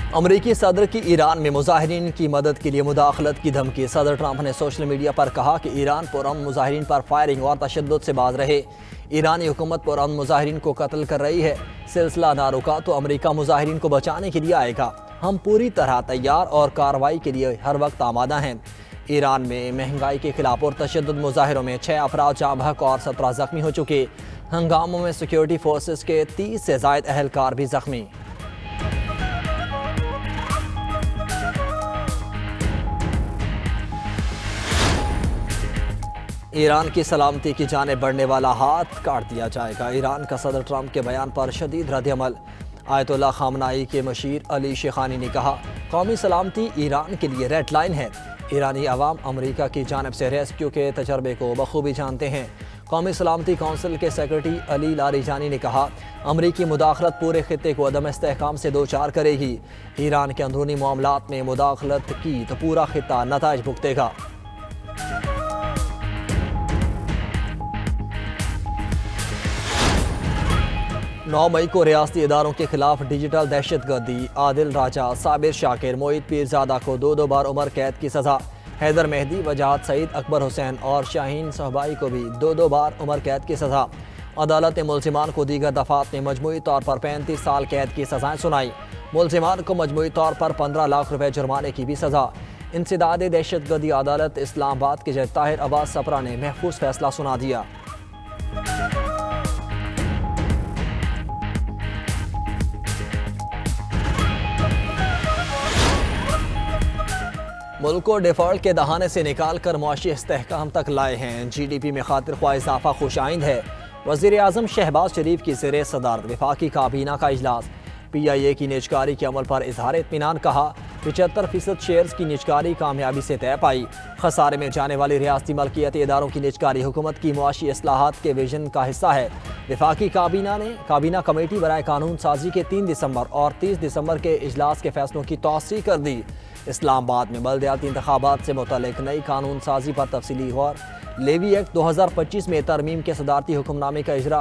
अमरीकी सदर की ईरान में मुजाहिरीन की मदद के लिए मुदाखलत की धमकी। सदर ट्रंप ने सोशल मीडिया पर कहा कि ईरान पुरअमन मुजाहिरीन पर फायरिंग और तशद्दुद से बाज रहे। ईरानी हुकूमत पुरअमन मुजाहिरीन को कत्ल कर रही है। सिलसिला ना रुका तो अमरीका मुजाहिरीन को बचाने के लिए आएगा। हम पूरी तरह तैयार और कार्रवाई के लिए हर वक्त आमादा हैं। ईरान में महंगाई के खिलाफ और तशद्दुद मुजाहिरों में 6 अफराद जाँ बहक और 17 जख्मी हो चुके। हंगामों में सिक्योरिटी फोर्सेस के 30 से ज़ायद अहलकार भी जख्मी। ईरान की सलामती की जानिब बढ़ने वाला हाथ काट दिया जाएगा। ईरान का सदर ट्रंप के बयान पर शदीद रद्द-ए-अमल। आयतुल्लाह खामनाई के मशीर अली शेखानी ने कहा, कौमी सलामती ईरान के लिए रेड लाइन है। ईरानी अवाम अमरीका की जानिब से रेस्क्यू के तजर्बे को बखूबी जानते हैं। कौमी सलामती कौंसिल के सेक्रेटरी अली लारिजानी ने कहा, अमरीकी मुदाखलत पूरे खित्ते को अदम इस्तेहकाम से दो चार करेगी। ईरान के अंदरूनी मामलात में मुदाखलत की तो पूरा खित्ता नताइज भुगतेगा। 9 मई को रियासती इदारों के खिलाफ डिजिटल दहशतगर्दी। आदिल राजा, साबिर शाकिर, मोईद पीरजादा को 2 बार उम्र कैद की सज़ा। हैदर मेहदी, वजाहत सईद, अकबर हुसैन और शाहीन सहबाई को भी 2 बार उम्र कैद की सज़ा। अदालत ने मुल्जिमान को दीगर दफात में मजमूई तौर पर 35 साल कैद की सज़ाएँ सुनाई। मुल्जिमान को मजमूई तौर पर 15 लाख रुपये जुर्माने की भी सज़ा। इंसदाद दहशतगर्दी अदालत इस्लामाबाद के जज ताहिर अब्बास सपरा ने महफूज फैसला सुना दिया। मुल्क को डिफॉल्ट के दहाने से निकाल कर मुआशी इस्तेहकाम तक लाए हैं। GDP में खातिर ख्वाह इजाफा खुशाइंद है। वज़ीर आज़म शहबाज शरीफ की ज़ेर सदारत वफाकी काबीना का इजलास। PIA की निजकारी के अमल पर इजहार इत्मीनान। कहा, 75% शेयर्स की निजकारी कामयाबी से तय पाई। खसारे में जाने वाली रियासती मलकियती इदारों की निजकारी हुकूमत की मुआशी इस्लाहात के विजन का हिस्सा है। वफाकी काबीना कमेटी बराए कानून साजी के 3 दिसंबर और 30 दिसंबर के इजलास के फैसलों की तौसीक कर दी। इस्लामाबाद में बल्दियाती इंतखाबात से मुतल्लिक नई कानून साजी पर तफसीली गौर। लेवी एक्ट 2025 में तरमीम के सदारती हुक्मनामे का इजरा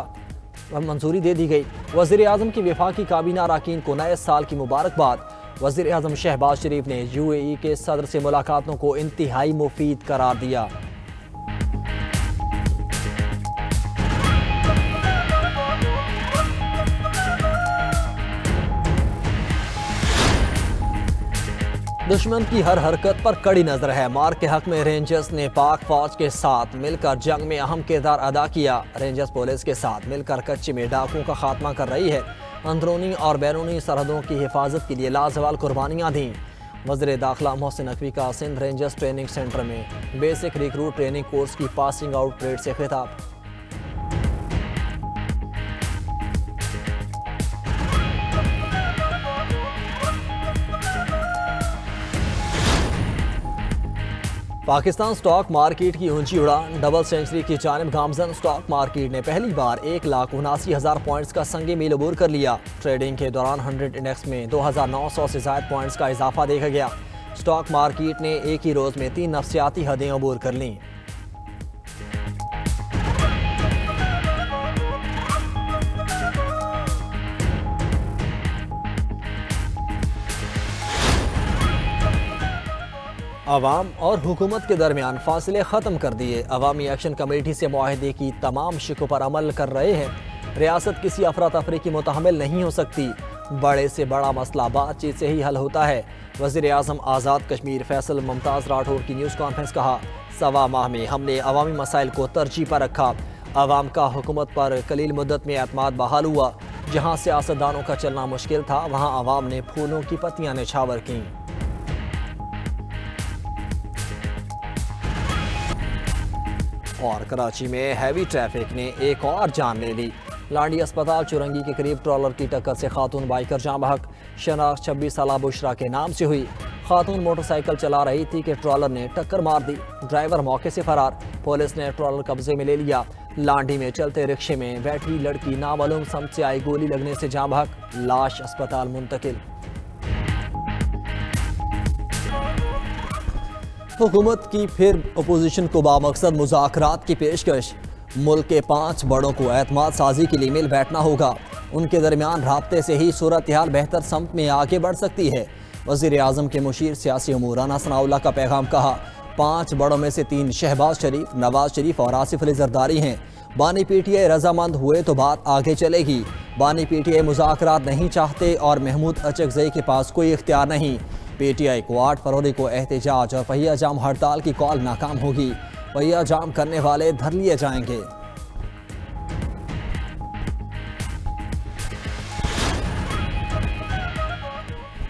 मंजूरी दे दी गई। वज़ीर आज़म की वफाकी काबीना अरकान को नए साल की मुबारकबाद। वज़ीर आज़म शहबाज शरीफ ने UAE के सदर से मुलाकातों को इंतहाई मुफीद करार दिया। दुश्मन की हर हरकत पर कड़ी नजर है। मार के हक में रेंजर्स ने पाक फौज के साथ मिलकर जंग में अहम किरदार अदा किया। रेंजर्स पुलिस के साथ मिलकर कच्चे में डाकुओं का खात्मा कर रही है। अंदरूनी और बैरूनी सरहदों की हिफाजत के लिए लाजवाल कुर्बानियाँ दी। वज़ीर दाखिला मोहसिन नकवी का सिंध रेंजर्स ट्रेनिंग सेंटर में बेसिक रिक्रूट ट्रेनिंग कोर्स की पासिंग आउट परेड से खिताब। पाकिस्तान स्टॉक मार्केट की ऊंची उड़ान। डबल सेंचुरी की जानिब गामजन। स्टॉक मार्केट ने पहली बार 1,79,000 पॉइंट्स का संगे मील अबूर कर लिया। ट्रेडिंग के दौरान 100 इंडेक्स में 2,900 से ज़ायद पॉइंट्स का इजाफा देखा गया। स्टॉक मार्केट ने एक ही रोज़ में 3 नफ्सियाती हदें अबूर कर लीं। अवाम और हुकूमत के दरमियान फासले ख़त्म कर दिए। अवामी एक्शन कमेटी से मुआहदे की तमाम शिकों पर अमल कर रहे हैं। रियासत किसी अफरा तफरी की मुतहम्मिल नहीं हो सकती। बड़े से बड़ा मसला बातचीत से ही हल होता है। वज़ीर आज़म आज़ाद कश्मीर फैसल मुमताज़ राठौर की न्यूज़ कॉन्फ्रेंस। कहा, 1.25 माह में हमने अवामी मसाइल को तरजीह पर रखा। अवाम का हुकूमत पर कलील मुद्दत में एतमाद बहाल हुआ। जहाँ सियासतदानों का चलना मुश्किल था, वहाँ अवाम ने फूलों की पत्तियाँ निछावर कीं। और कराची में हैवी ट्रैफिक ने एक और जान ले ली। लांडी अस्पताल चुरंगी के करीब ट्रॉलर की टक्कर से खातून बाइकर जाँ बहक। शनाख्त 26 साला बुशरा के नाम से हुई। खातून मोटरसाइकिल चला रही थी कि ट्रॉलर ने टक्कर मार दी। ड्राइवर मौके से फरार। पुलिस ने ट्रॉलर कब्जे में ले लिया। लांडी में चलते रिक्शे में बैठी लड़की नामालूम समत से आई गोली लगने से जाँ बहक। लाश अस्पताल मुंतकिल। हुकूमत की फिर अपोजिशन को बामकसद मुज़ाकरात की पेशकश। मुल्क के 5 बड़ों को एतमाद साजी के लिए मिल बैठना होगा। उनके दरमियान राब्ते से ही सूरत हाल बेहतर समत में आगे बढ़ सकती है। वज़ीर आज़म के मुशीर सियासी उमूर राना सनाउल्लाह का पैगाम कहा, 5 बड़ों में से 3 शहबाज शरीफ, नवाज शरीफ और आसिफ अली जरदारी हैं। बानी पीटीआई रजामंद हुए तो बात आगे चलेगी। बानी पीटीआई मुज़ाकरात नहीं चाहते और महमूद अचकज़ई के पास कोई इख्तियार नहीं। पीटीआई को 8 फरवरी को एहतजाज और पहिया जाम हड़ताल की कॉल नाकाम होगी। पहिया जाम करने वाले धर लिए जाएंगे।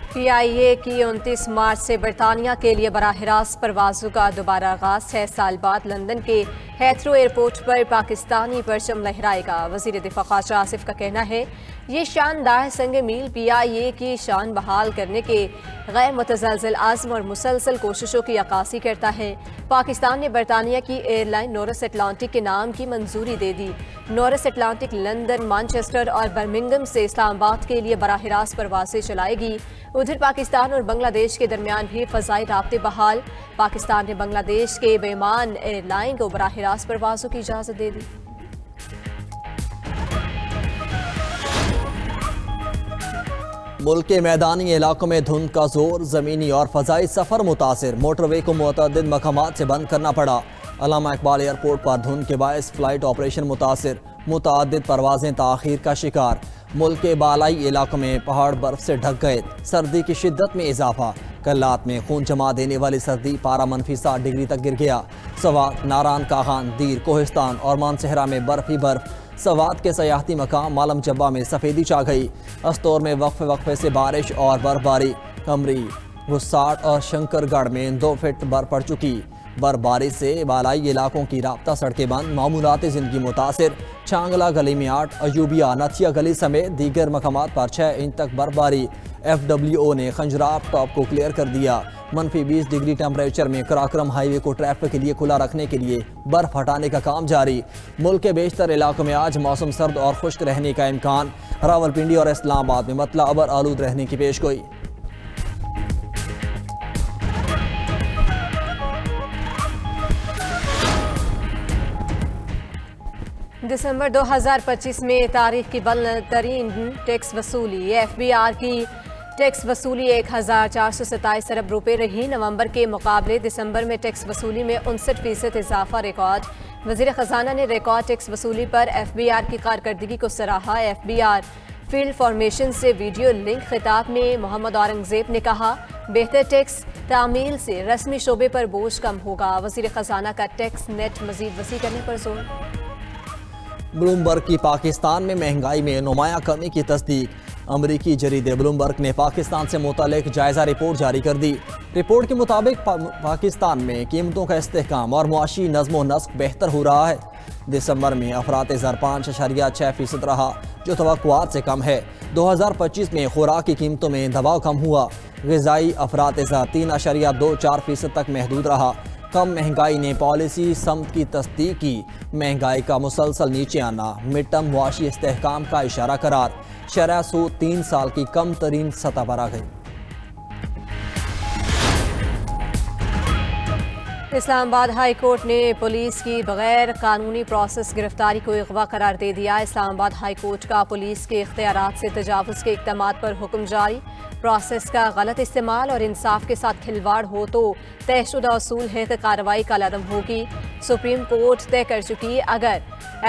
PIA की 29 मार्च से बरतानिया के लिए बराह रास्त परवाज़ों का दोबारा आगाज। 6 साल बाद लंदन के हेथ्रो एयरपोर्ट पर पाकिस्तानी परचम लहराएगा। वज़ीर दिफा ख्वाजा आसिफ का कहना है, ये शानदार संग मील PIA की शान बहाल करने के गैर मुतज़लज़ल आज़्म और मुसलसल कोशिशों की अक्कासी करता है। पाकिस्तान ने बरतानिया की एयरलाइन नॉरिस अटलांटिक के नाम की मंजूरी दे दी। नॉरिस अटलांटिक लंदन, मैनचेस्टर और बर्मिंघम से इस्लामाबाद के लिए बराह रास्त परवाज़ें चलाएगी। उधर पाकिस्तान और बांग्लादेश के दरमियान भी फ़ज़ाई राब्ते बहाल। पाकिस्तान ने बांग्लादेश के बेमान एयरलाइन को बराह रास्त परवाज़ों की इजाज़त दे दी। मुल्क के मैदानी इलाकों में धुंध का जोर, ज़मीनी और फ़ज़ाई सफ़र मुतासिर। मोटरवे को मुतअद्दिद मकामात से बंद करना पड़ा। अल्लामा इकबाल एयरपोर्ट पर धुंध के बायस फ़्लाइट ऑपरेशन मुतासिर, मुतअद्दिद परवाज़ें ताख़ीर का शिकार। मुल्क के बालाई इलाकों में पहाड़ बर्फ से ढक गए। सर्दी की शिद्दत में इजाफा। कल रात में खून जमा देने वाली सर्दी पारा -7 डिग्री तक गिर गया। सवात, नारान कागान, दीर, कोहिस्तान और मानसहरा में बर्फ ही बर्फ। सवात के सयाहती मकाम मालम जब्बा में सफ़ेदी छा गई। अस्तौर में वक्फे से बारिश और बर्फबारी। कमरी, गुस्साट और शंकरगढ़ में 2 फीट बर्फ पड़ चुकी। बर्फबारी से बालाई इलाकों की राब्ता सड़कें बंद, मामूलाती ज़िंदगी मुतासिर। छांगला गली में 8, अयूबिया, नथिया गली समेत दीगर मकामात पर 6 इंच तक बर्फबारी। FWO ने खंजराब टॉप को क्लियर कर दिया। -20 डिग्री टेम्परेचर में कराक्रम हाईवे को ट्रैफिक के लिए खुला रखने के लिए बर्फ हटाने का काम जारी। मुल्क के बेशतर इलाकों में आज मौसम सर्द और खुश्क रहने का इम्कान। रावलपिंडी और इस्लामाबाद में मतला अबर आलूद रहने की पेशगोई। दिसंबर 2025 में तारीख की बुलंदतरीन टैक्स वसूली। FBR की टैक्स वसूली 1427 अरब रुपए रही। नवंबर के मुकाबले दिसंबर में टैक्स वसूली में 59% इजाफा रिकॉर्ड। वज़ीर ख़जाना ने रिकॉर्ड टैक्स वसूली पर FBR की कारकर्दगी को सराहा। FBR फील्ड फॉर्मेशन से वीडियो लिंक खिताब में मोहम्मद औरंगजेब ने कहा, बेहतर टैक्स तामील से रस्मी शोबे पर बोझ कम होगा। वज़ीर ख़जाना का टैक्स नेट मज़ीद वसी करने पर जोर। ब्लूमबर्ग की पाकिस्तान में महंगाई में नुमाया कमी की तस्दीक। अमरीकी जरीदे ब्लूमबर्ग ने पाकिस्तान से मुतालिक जायज़ा रिपोर्ट जारी कर दी। रिपोर्ट के मुताबिक पाकिस्तान में कीमतों का इस्तेहकाम और मुआशी नज़्म व नस्क बेहतर हो रहा है। दिसंबर में अफरात ज़र 5.6% रहा, जो तवक्कुआत से कम है। 2025 में खुराक की कीमतों में दबाव कम हुआ। ग़िज़ाई अफरात ज़र 3.24% तक महदूद रहा। कम महंगाई ने पॉलिसी समत की तस्दीक की। महंगाई का मुसलसल नीचे आना मिड टर्म मुआशी इस्तेहकाम का इशारा करार। शरह सूद 3 साल की कम तरीन सतह पर आ गई। इस्लामाबाद हाई कोर्ट ने पुलिस की बगैर कानूनी प्रोसेस गिरफ्तारी को अगवा करार दे दिया। इस्लामाबाद हाई कोर्ट का पुलिस के इख्तियारात से तजावुज़ के इक़दामात पर हुक्म जारी। प्रोसेस का गलत इस्तेमाल और इंसाफ के साथ खिलवाड़ हो तो तयशुदा असूल है कि कार्रवाई कलअदम होगी। सुप्रीम कोर्ट तय कर चुकी, अगर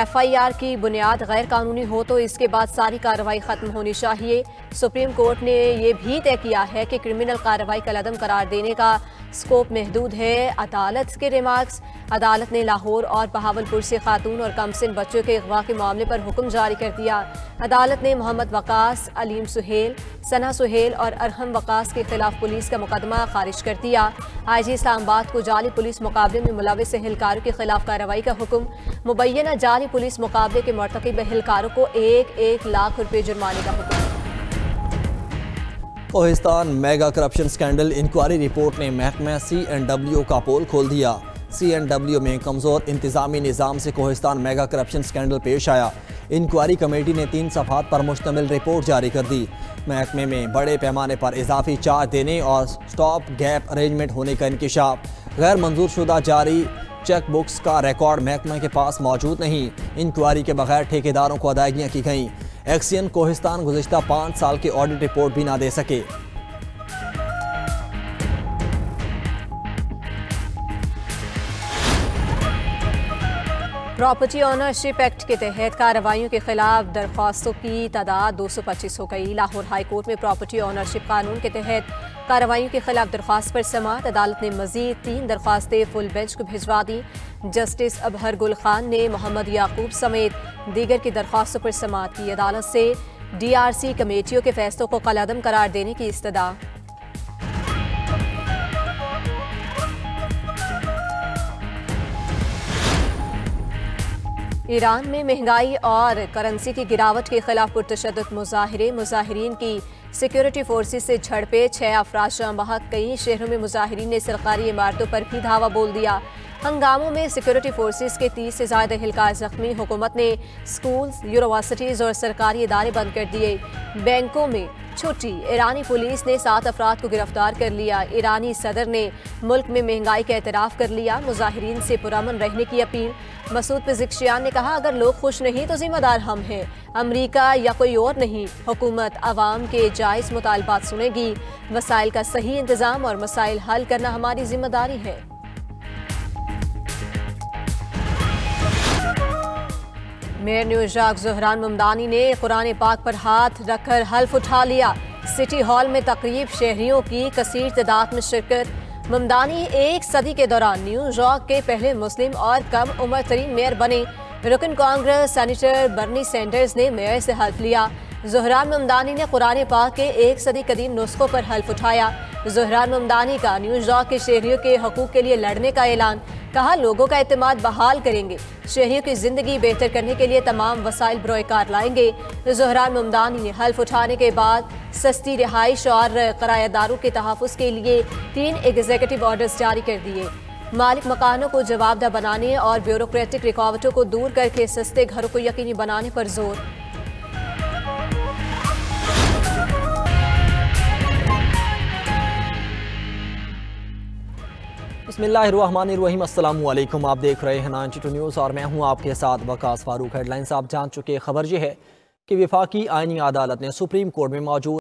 FIR की बुनियाद गैर कानूनी हो तो इसके बाद सारी कार्रवाई ख़त्म होनी चाहिए। सुप्रीम कोर्ट ने यह भी तय किया है कि क्रिमिनल कार्रवाई कलअदम करार देने का स्कोप महदूद है। अदालत के रिमार्क्स। अदालत ने लाहौर और बहावलपुर से खातून और कमसिन बच्चों के अगवा के मामले पर हुक्म जारी कर दिया। अदालत ने मोहम्मद वकास, अलीम सुहेल, सना सुहेल और अरहम वकास के खिलाफ पुलिस का मुकदमा खारिज कर दिया। IG इस्लामाबाद को जाली पुलिस मुकाबले में मुलविस एहलकारों के खिलाफ कार्रवाई का हुक्म। मुबैना जाली पुलिस मुकाबले के मर्तकब एहलकारों को 1 लाख रुपये जुर्माने का हुक्म। Kohistan mega corruption scandal inquiry report ने महकमा C&W का पोल खोल दिया। C&W में कमज़ोर इंतज़ामी निज़ाम से कोहिस्तान मेगा करप्शन स्कैंडल पेश आया। इंक्वायरी कमेटी ने 3 सफ़हात पर मुश्तमिल रिपोर्ट जारी कर दी। महकमे में बड़े पैमाने पर इजाफी चार्ज देने और स्टॉप गैप अरेंजमेंट होने का इंकिशाफ। गैर मंजूर शुदा जारी चेक बुक्स का रिकॉर्ड महकमे के पास मौजूद नहीं। इंक्वायरी के बगैर ठेकेदारों को अदायगियाँ की गईं। एक्सियन कोहिस्तान गुज़िश्ता 5 साल की ऑडिट रिपोर्ट भी ना दे सके। प्रॉपर्टी ऑनरशिप एक्ट के तहत कार्रवाइयों के खिलाफ दरख्वास्तों की तादाद 225 हो गई। लाहौर हाई कोर्ट में प्रॉपर्टी ऑनरशिप कानून के तहत कार्रवाइयों के खिलाफ दरख्वास्त पर समाअत। अदालत ने मजीद 3 दरख्वास्तें फुल बेंच को भिजवा दी। जस्टिस अबहर गुल खान ने मोहम्मद याकूब समेत दीगर की दरख्वास्तों पर समाअत की। अदालत से DRC कमेटियों के फैसलों को कलअदम करार देने की इस्तदा। ईरान में महंगाई और करेंसी की गिरावट के खिलाफ पुरतशद्दुद मुजाहिरे। मुजाहिरीन की सिक्योरिटी फोर्सेस से झड़पें, 6 अफराद जाँ बहक। कई शहरों में मुजाहिरीन ने सरकारी इमारतों पर भी धावा बोल दिया। हंगामों में सिक्योरिटी फोर्सेस के 30 से ज्यादा एहलकार जख्मी। हुकूमत ने स्कूल्स, यूनिवर्सिटीज और सरकारी इदारे बंद कर दिए। बैंकों में छुट्टी। ईरानी पुलिस ने 7 अफराद को गिरफ्तार कर लिया। ईरानी सदर ने मुल्क में महंगाई का एतराफ़ कर लिया। मुजाहिरीन से पुरअमन रहने की अपील। मसूद पिज़िक्शियान ने कहा, अगर लोग खुश नहीं तो जिम्मेदार हम हैं, अमरीका या कोई और नहीं। हुकूमत अवाम के जायज़ मुतालबात सुनेगी। वसाइल का सही इंतज़ाम और मसाइल हल करना हमारी जिम्मेदारी है। मेयर न्यूयॉर्क ज़ोहरान ममदानी ने कुरान पाक पर हाथ रखकर हल्फ उठा लिया। सिटी हॉल में तकरीब, शहरियों की कसीर तादाद में शिरकत। ममदानी 1 सदी के दौरान न्यूयॉर्क के पहले मुस्लिम और कम उम्र तरीन मेयर बने। रुकन कांग्रेस सेनेटर बर्नी सैंडर्स ने मेयर से हल्फ लिया। ज़ोहरान ममदानी ने कुरान पाक के 1 सदी कदीम नुस्खों पर हल्फ उठाया। ज़ोहरान ममदानी का न्यूयॉर्क के शहरियों के हकूक़ के लिए लड़ने का ऐलान। कहा, लोगों का एतमाद बहाल करेंगे, शहरियों की जिंदगी बेहतर करने के लिए तमाम वसाइल बरोकार लाएंगे। ज़ोहरान ममदानी ने हल्फ उठाने के बाद सस्ती रिहाइश और किराएदारों के तहफ़्फ़ुज़ के लिए 3 एग्जीक्यूटिव ऑर्डर्स जारी कर दिए। मालिक मकानों को जवाबदेह बनाने और ब्यूरोक्रेटिक रुकावटों को दूर करके सस्ते घरों को यकीनी बनाने पर जोर। बिस्मिल्लाहिर्रहमानिर्रहीम। अस्सलामु अलैकुम। आप देख रहे हैं 92 न्यूज़ और मैं हूं आपके साथ वकास फारूक। हेडलाइंस आप जान चुके। खबर यह है कि वफाकी आईनी अदालत ने सुप्रीम कोर्ट में मौजूद